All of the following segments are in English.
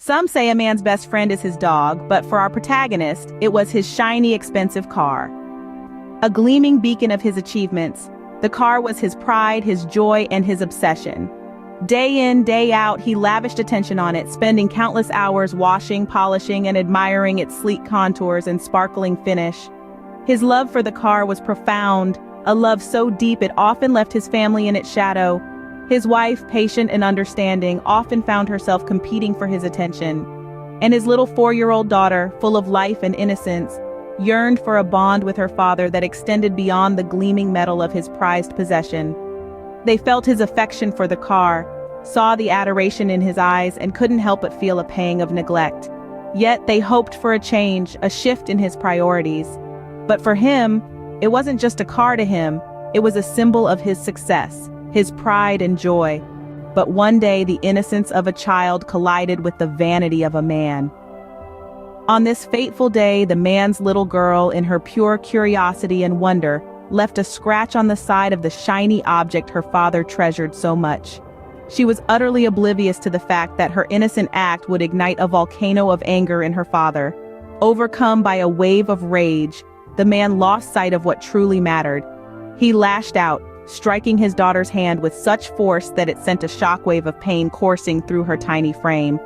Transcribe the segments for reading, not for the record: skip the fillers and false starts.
Some say a man's best friend is his dog, but for our protagonist, it was his shiny, expensive car. A gleaming beacon of his achievements, the car was his pride, his joy, and his obsession. Day in, day out, he lavished attention on it, spending countless hours washing, polishing, and admiring its sleek contours and sparkling finish. His love for the car was profound, a love so deep it often left his family in its shadow. His wife, patient and understanding, often found herself competing for his attention. And his little 4-year-old daughter, full of life and innocence, yearned for a bond with her father that extended beyond the gleaming metal of his prized possession. They felt his affection for the car, saw the adoration in his eyes, and couldn't help but feel a pang of neglect. Yet they hoped for a change, a shift in his priorities. But for him, it wasn't just a car to him, it was a symbol of his success, his pride and joy. But one day the innocence of a child collided with the vanity of a man. On this fateful day, the man's little girl, in her pure curiosity and wonder, left a scratch on the side of the shiny object her father treasured so much. She was utterly oblivious to the fact that her innocent act would ignite a volcano of anger in her father. Overcome by a wave of rage, the man lost sight of what truly mattered. He lashed out, striking his daughter's hand with such force that it sent a shockwave of pain coursing through her tiny frame.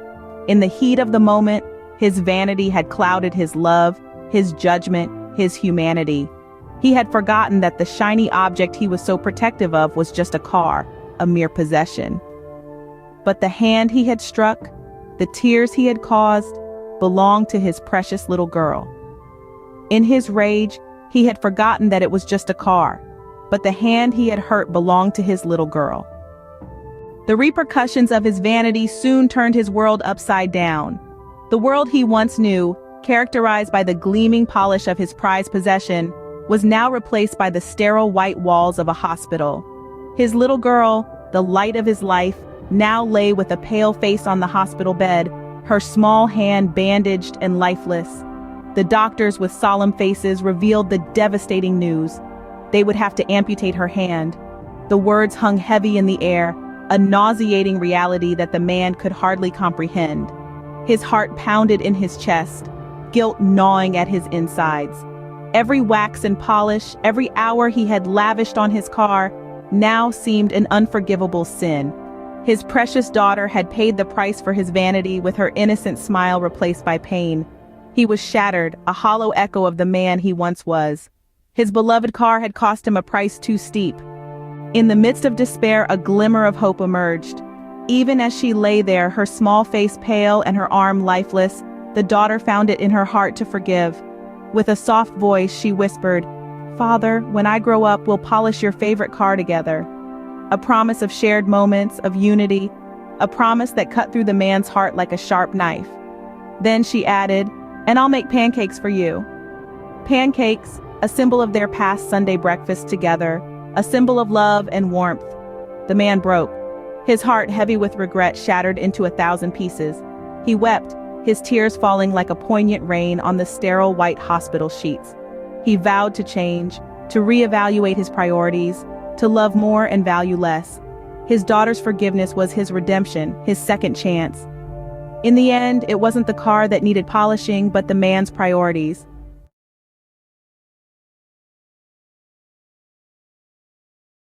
In the heat of the moment, his vanity had clouded his love, his judgment, his humanity. He had forgotten that the shiny object he was so protective of was just a car, a mere possession. But the hand he had struck, the tears he had caused, belonged to his precious little girl. In his rage, he had forgotten that it was just a car, but the hand he had hurt belonged to his little girl. The repercussions of his vanity soon turned his world upside down. The world he once knew, characterized by the gleaming polish of his prized possession, was now replaced by the sterile white walls of a hospital. His little girl, the light of his life, now lay with a pale face on the hospital bed, her small hand bandaged and lifeless. The doctors, with solemn faces, revealed the devastating news. They would have to amputate her hand. The words hung heavy in the air, a nauseating reality that the man could hardly comprehend. His heart pounded in his chest, guilt gnawing at his insides. Every wax and polish, every hour he had lavished on his car, now seemed an unforgivable sin. His precious daughter had paid the price for his vanity, with her innocent smile replaced by pain. He was shattered, a hollow echo of the man he once was. His beloved car had cost him a price too steep. In the midst of despair, a glimmer of hope emerged. Even as she lay there, her small face pale and her arm lifeless, the daughter found it in her heart to forgive. With a soft voice, she whispered, "Father, when I grow up, we'll polish your favorite car together." A promise of shared moments, of unity, a promise that cut through the man's heart like a sharp knife. Then she added, "And I'll make pancakes for you." Pancakes, a symbol of their past Sunday breakfast together, a symbol of love and warmth. The man broke. His heart, heavy with regret, shattered into 1,000 pieces. He wept, his tears falling like a poignant rain on the sterile white hospital sheets. He vowed to change, to reevaluate his priorities, to love more and value less. His daughter's forgiveness was his redemption, his second chance. In the end, it wasn't the car that needed polishing, but the man's priorities.